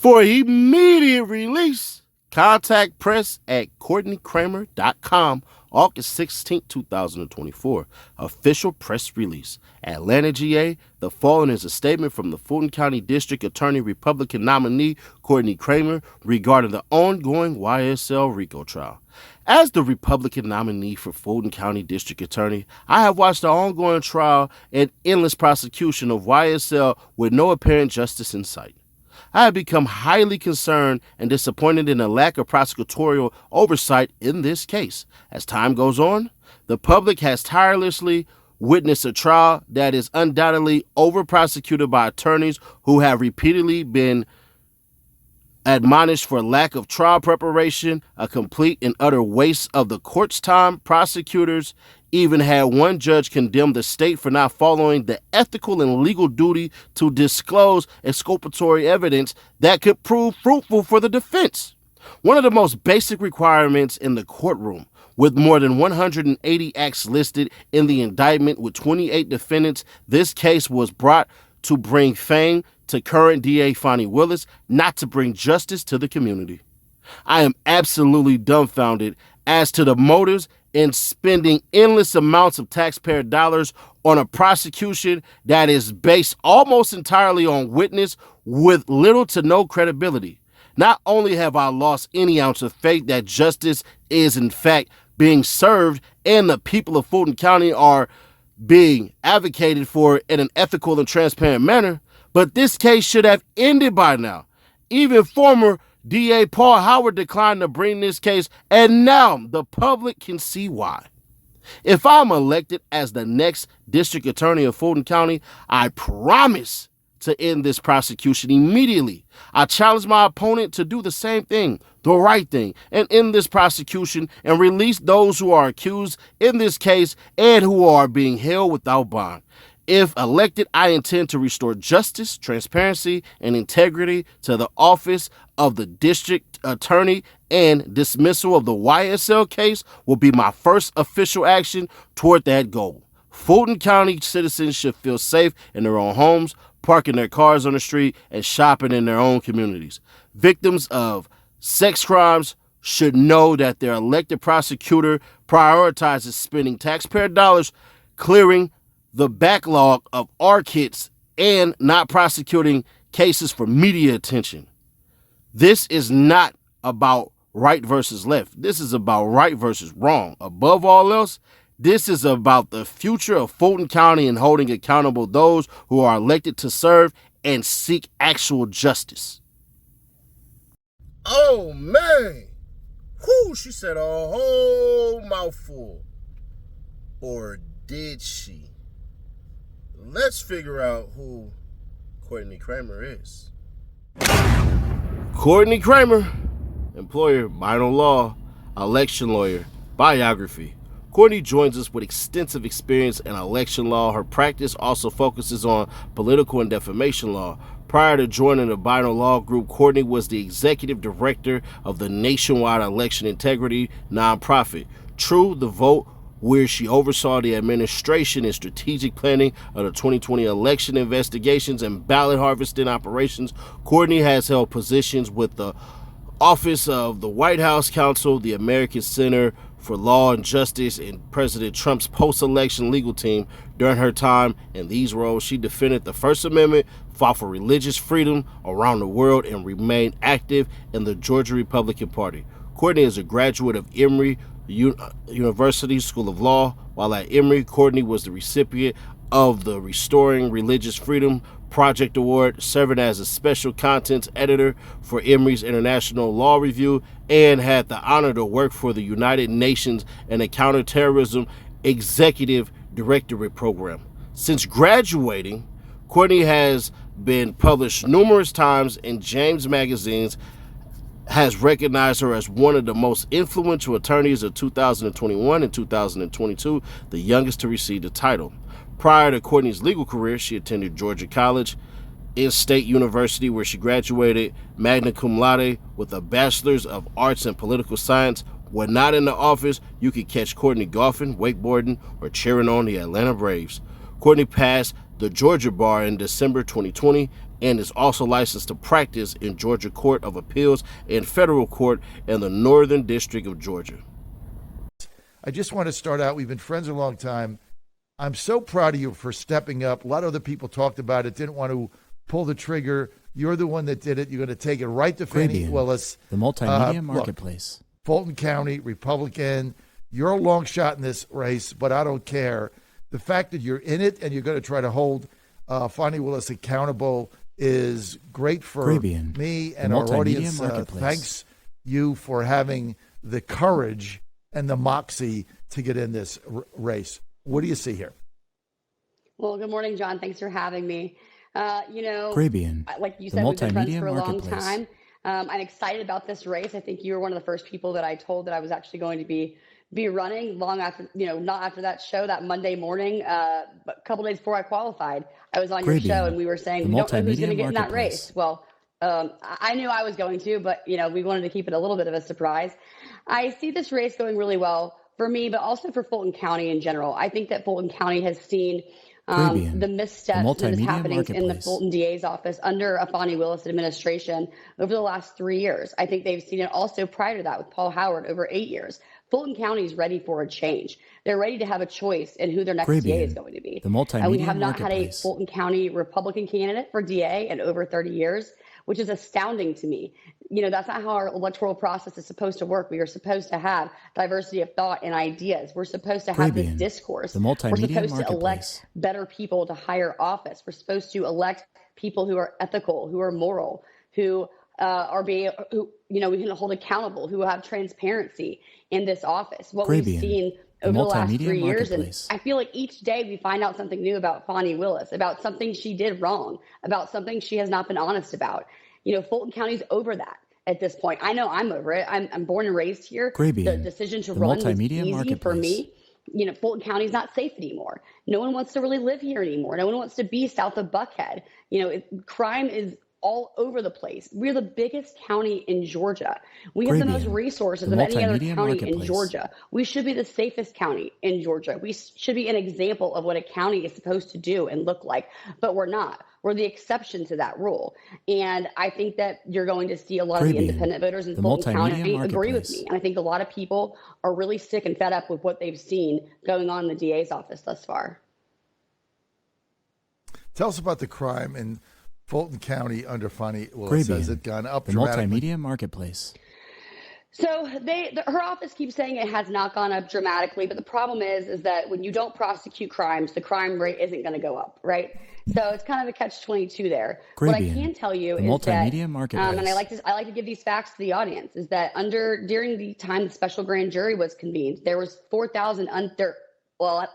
For immediate release, contact press at CourtneyCramer.com, August 16, 2024. Official press release. Atlanta, GA. The following is a statement from the Fulton County District Attorney Republican nominee Courtney Cramer regarding the ongoing YSL RICO trial. As the Republican nominee for Fulton County District Attorney, I have watched the ongoing trial and endless prosecution of YSL with no apparent justice in sight. I have become highly concerned and disappointed in the lack of prosecutorial oversight in this case. As time goes on, the public has tirelessly witnessed a trial that is undoubtedly over-prosecuted by attorneys who have repeatedly been admonished for lack of trial preparation, a complete and utter waste of the court's time. Prosecutors even had one judge condemn the state for not following the ethical and legal duty to disclose exculpatory evidence that could prove fruitful for the defense. One of the most basic requirements in the courtroom, with more than 180 acts listed in the indictment with 28 defendants, this case was brought to bring fame to current DA Fani Willis, not to bring justice to the community. I am absolutely dumbfounded as to the motives in spending endless amounts of taxpayer dollars on a prosecution that is based almost entirely on witness with little to no credibility. Not only have I lost any ounce of faith that justice is in fact being served and the people of Fulton County are being advocated for in an ethical and transparent manner, but this case should have ended by now. Even former DA Paul Howard declined to bring this case, and now the public can see why. If I'm elected as the next district attorney of Fulton County, I promise to end this prosecution immediately. I challenge my opponent to do the same thing, the right thing, and end this prosecution and release those who are accused in this case and who are being held without bond. If elected, I intend to restore justice, transparency, and integrity to the office of the district attorney, and dismissal of the YSL case will be my first official action toward that goal. Fulton County citizens should feel safe in their own homes, parking their cars on the street, and shopping in their own communities. Victims of sex crimes should know that their elected prosecutor prioritizes spending taxpayer dollars clearing the backlog of our kids and not prosecuting cases for media attention. This is not about right versus left. This is about right versus wrong. Above all else, this is about the future of Fulton County and holding accountable those who are elected to serve and seek actual justice. Oh, man. Whew, she said a whole mouthful. Or did she? Let's figure out who Courtney Cramer is. Courtney Cramer, employer, minor law, election lawyer, biography. Courtney joins us with extensive experience in election law. Her practice also focuses on political and defamation law. Prior to joining the Bino Law Group, Courtney was the executive director of the nationwide election integrity nonprofit, True the Vote, where she oversaw the administration and strategic planning of the 2020 election investigations and ballot harvesting operations. Courtney has held positions with the Office of the White House Counsel, the American Center for Law and Justice, and President Trump's post-election legal team. During her time in these roles, she defended the First Amendment, fought for religious freedom around the world, and remained active in the Georgia Republican Party. Courtney is a graduate of Emory University School of Law. While at Emory, Courtney was the recipient of the Restoring Religious Freedom Project Award, serving as a special contents editor for Emory's International Law Review, and had the honor to work for the United Nations and a Counterterrorism Executive Directorate Program. Since graduating, Courtney has been published numerous times in James magazines, has recognized her as one of the most influential attorneys of 2021 and 2022, the youngest to receive the title. Prior to Courtney's legal career, she attended Georgia College and State University, where she graduated magna cum laude with a Bachelor's of Arts in Political Science. When not in the office, you could catch Courtney golfing, wakeboarding, or cheering on the Atlanta Braves. Courtney passed the Georgia bar in December 2020 and is also licensed to practice in Georgia Court of Appeals and federal court in the Northern District of Georgia. I just want to start out. We've been friends a long time. I'm so proud of you for stepping up. A lot of other people talked about it, didn't want to pull the trigger. You're the one that did it. You're going to take it right to Fani Willis. The multimedia marketplace. Look, Fulton County, Republican. You're a long shot in this race, but I don't care. The fact that you're in it and you're going to try to hold Fani Willis accountable is great for me and our audience. Thanks you for having the courage and the moxie to get in this race. What do you see here? Well, good morning, John. Thanks for having me. Caribbean, like you said, we've been friends for a long time. I'm excited about this race. I think you were one of the first people that I told that I was actually going to be running long after, not after that show that Monday morning, but a couple days before I qualified. I was on your show and we were saying, we don't know who's going to get in that race. Well, I knew I was going to, but, we wanted to keep it a little bit of a surprise. I see this race going really well for me, but also for Fulton County in general. I think that Fulton County has seen the missteps and happenings in the Fulton DA's office under a Fani Willis administration over the last 3 years. I think they've seen it also prior to that with Paul Howard over 8 years. Fulton County is ready for a change. They're ready to have a choice in who their next DA is going to be. And we have not had a Fulton County Republican candidate for DA in over 30 years, which is astounding to me. That's not how our electoral process is supposed to work. We are supposed to have diversity of thought and ideas. We're supposed to have this discourse. We're supposed to elect better people to higher office. We're supposed to elect people who are ethical, who are moral, who we can hold accountable, who have transparency in this office. What we've seen over the last 3 years, and I feel like each day we find out something new about Fani Willis, about something she did wrong, about something she has not been honest about. Fulton County's over that at this point. I know I'm over it. I'm born and raised here. The decision to run was easy for me. Fulton County's not safe anymore. No one wants to really live here anymore. No one wants to be south of Buckhead. Crime is all over the place. We're the biggest county in Georgia. We have the most resources of any other county in Georgia. We should be the safest county in Georgia. We should be an example of what a county is supposed to do and look like, but we're not. We're the exception to that rule. And I think that you're going to see a lot of the independent voters in Fulton County agree with me. And I think a lot of people are really sick and fed up with what they've seen going on in the DA's office thus far. Tell us about the crime in Fulton County under Fani Willis. Has it gone up dramatically? The multimedia marketplace. So her office keeps saying it has not gone up dramatically, but the problem is that when you don't prosecute crimes, the crime rate isn't going to go up, right? So it's kind of a catch-22 there. What I can tell you is that, and I like to give these facts to the audience, is that during the time the special grand jury was convened, there was 4,000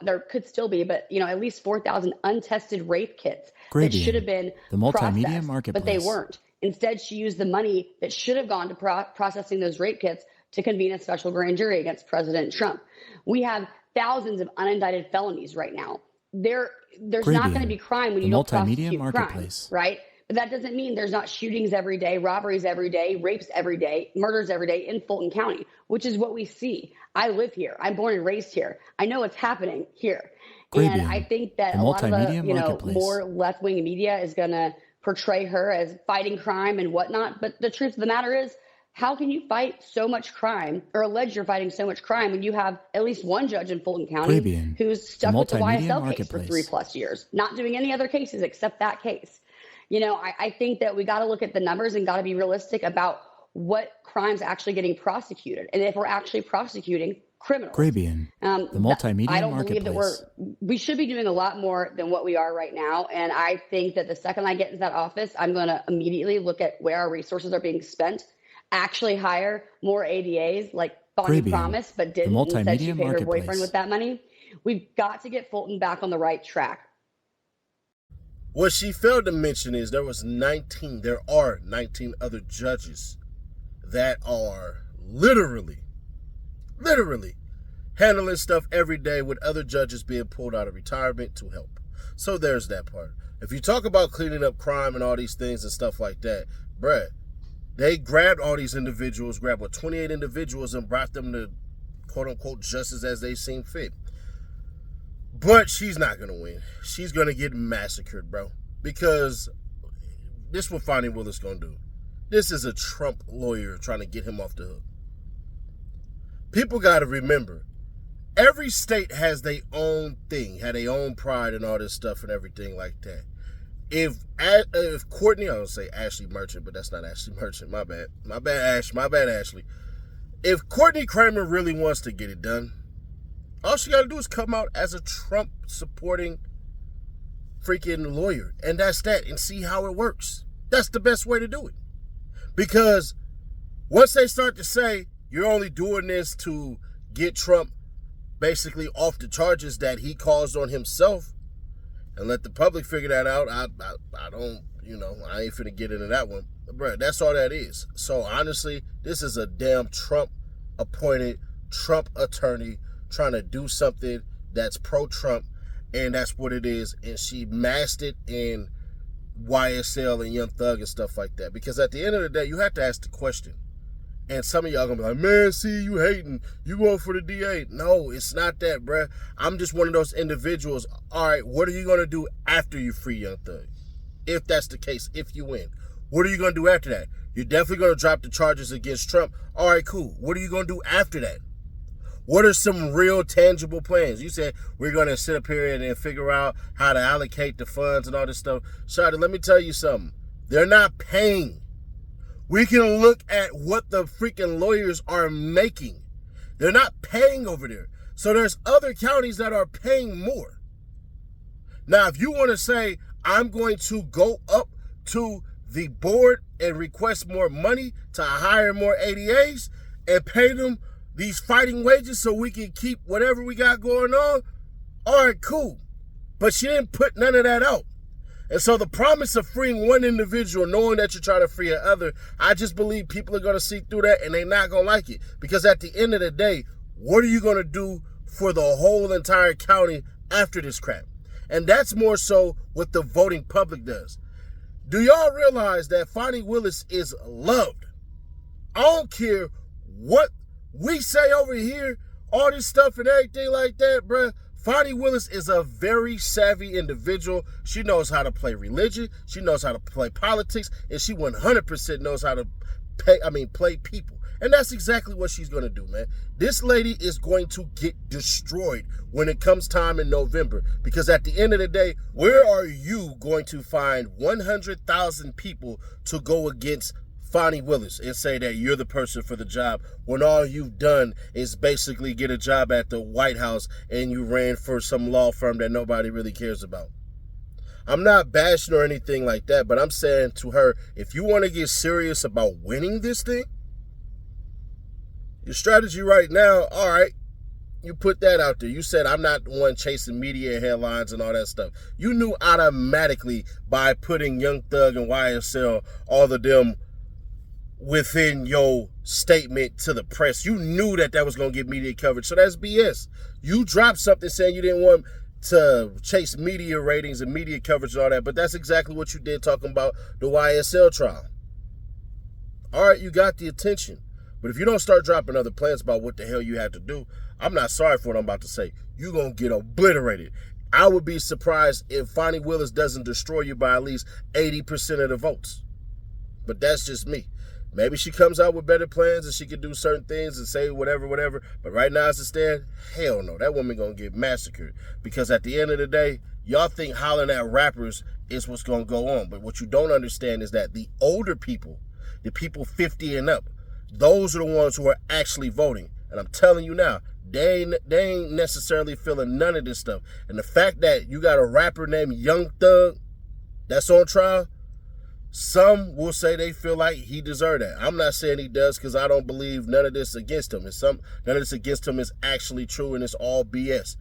there could still be, but at least 4,000 untested rape kits that should have been processed, but they weren't. Instead, she used the money that should have gone to processing those rape kits to convene a special grand jury against President Trump. We have thousands of unindicted felonies right now. There's not going to be crime when you don't prosecute crime, right? But that doesn't mean there's not shootings every day, robberies every day, rapes every day, murders every day in Fulton County, which is what we see. I live here. I'm born and raised here. I know what's happening here. And I think that a lot of the more left-wing media is going to portray her as fighting crime and whatnot. But the truth of the matter is, how can you fight so much crime or allege you're fighting so much crime when you have at least one judge in Fulton County who's stuck with the YSL case for 3+ years, not doing any other cases except that case? I think that we got to look at the numbers and got to be realistic about what crimes actually getting prosecuted. And if we're actually prosecuting criminals. The multimedia I don't believe that we should be doing a lot more than what we are right now. And I think that the second I get into that office, I'm going to immediately look at where our resources are being spent, actually hire more ADAs like Fani promised, but didn't. Instead, she paid her boyfriend with that money. We've got to get Fulton back on the right track. What she failed to mention is there are 19 other judges that are literally handling stuff every day with other judges being pulled out of retirement to help. So there's that part. If you talk about cleaning up crime and all these things and stuff like that, bruh, they grabbed all these individuals, 28 individuals and brought them to quote-unquote justice as they seem fit. But she's not going to win. She's going to get massacred, bro. Because this is what Fani Willis gonna do. This is a Trump lawyer trying to get him off the hook. People got to remember, every state has their own thing, had their own pride and all this stuff and everything like that. If Courtney, I don't say Ashley Merchant, but that's not Ashley Merchant. My bad, Ashley. If Courtney Kramer really wants to get it done, all she got to do is come out as a Trump supporting freaking lawyer, and that's that, and see how it works. That's the best way to do it. Because once they start to say, you're only doing this to get Trump basically off the charges that he caused on himself, and let the public figure that out, I don't, I ain't finna get into that one. Bro, that's all that is. So honestly, this is a damn Trump-appointed, Trump attorney trying to do something that's pro-Trump, and that's what it is. And she masked it in YSL and Young Thug and stuff like that. Because at the end of the day, you have to ask the question. And some of y'all gonna be like, man, see, you hating. You going for the DA. No, it's not that, bruh. I'm just one of those individuals. All right, what are you gonna do after you free Young Thug? If that's the case, if you win. What are you gonna do after that? You're definitely gonna drop the charges against Trump. All right, cool. What are you gonna do after that? What are some real tangible plans? You said we're going to sit up here and figure out how to allocate the funds and all this stuff. Shawty, let me tell you something. They're not paying. We can look at what the freaking lawyers are making. They're not paying over there. So there's other counties that are paying more. Now, if you want to say, I'm going to go up to the board and request more money to hire more ADAs and pay them these fighting wages so we can keep whatever we got going on, all right, cool. But she didn't put none of that out. And so the promise of freeing one individual, knowing that you're trying to free another, I just believe people are going to see through that and they're not going to like it. Because at the end of the day, what are you going to do for the whole entire county after this crap? And that's more so what the voting public does. Do y'all realize that Fani Willis is loved? I don't care what we say over here, all this stuff and everything like that, bruh. Fani Willis is a very savvy individual. She knows how to play religion. She knows how to play politics. And she 100% knows how to play people. And that's exactly what she's going to do, man. This lady is going to get destroyed when it comes time in November. Because at the end of the day, where are you going to find 100,000 people to go against Fani Willis and say that you're the person for the job when all you've done is basically get a job at the White House and you ran for some law firm that nobody really cares about? I'm not bashing or anything like that, but I'm saying to her, if you want to get serious about winning this thing, your strategy right now, all right, you put that out there. You said, I'm not the one chasing media headlines and all that stuff. You knew automatically by putting Young Thug and YSL, all of them, within your statement to the press. You knew that was going to get media coverage. So that's BS. You dropped something saying you didn't want to chase media ratings and media coverage and all that, but that's exactly what you did talking about the YSL trial. All right, you got the attention. But if you don't start dropping other plans about what the hell you have to do, I'm not sorry for what I'm about to say. You're going to get obliterated. I would be surprised if Fani Willis doesn't destroy you by at least 80% of the votes. But that's just me. Maybe she comes out with better plans and she can do certain things and say whatever. But right now as it stands, hell no. That woman going to get massacred. Because at the end of the day, y'all think hollering at rappers is what's going to go on. But what you don't understand is that the older people, the people 50 and up, those are the ones who are actually voting. And I'm telling you now, they ain't necessarily feeling none of this stuff. And the fact that you got a rapper named Young Thug that's on trial, some will say they feel like he deserved that. I'm not saying he does because I don't believe none of this against him. None of this against him is actually true and it's all BS.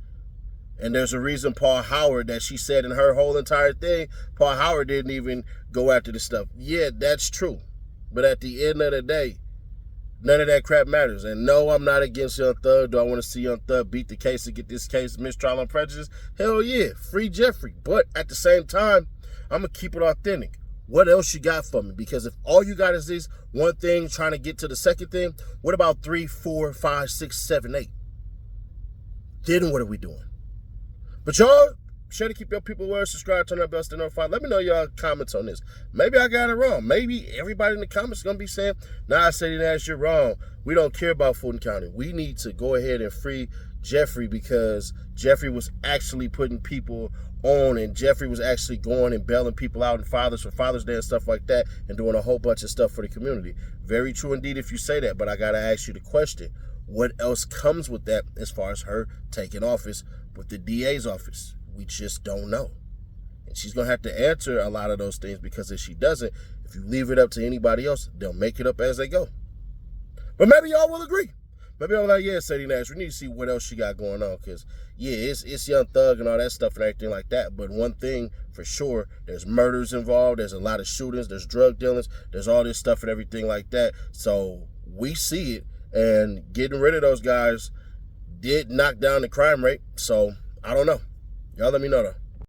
And there's a reason Paul Howard, that she said in her whole entire thing, Paul Howard didn't even go after this stuff. Yeah, that's true. But at the end of the day, none of that crap matters. And no, I'm not against Young Thug. Do I want to see Young Thug beat the case and get this case mistrial on prejudice? Hell yeah, free Jeffrey. But at the same time, I'm going to keep it authentic. What else you got for me? Because if all you got is this one thing trying to get to the second thing, what about 3, 4, 5, 6, 7, 8? Then what are we doing? But y'all Sure to keep your people aware. Subscribe, turn that bell, stay notified. Let me know your comments on this. Maybe I got it wrong. Maybe everybody in the comments is going to be saying, nah, Sadie Nash, you're wrong. We don't care about Fulton County. We need to go ahead and free Jeffrey because Jeffrey was actually putting people on, and Jeffrey was actually going and bailing people out and fathers for Father's Day and stuff like that and doing a whole bunch of stuff for the community. Very true indeed if you say that, but I got to ask you the question. What else comes with that as far as her taking office with the DA's office? We just don't know. And she's going to have to answer a lot of those things because if she doesn't, if you leave it up to anybody else, they'll make it up as they go. But maybe y'all will agree. Maybe I'm like, yeah, Sadie Nash, we need to see what else she got going on because, yeah, it's Young Thug and all that stuff and everything like that. But one thing for sure, there's murders involved. There's a lot of shootings. There's drug dealings. There's all this stuff and everything like that. So we see it. And getting rid of those guys did knock down the crime rate. So I don't know. Y'all let me know, though.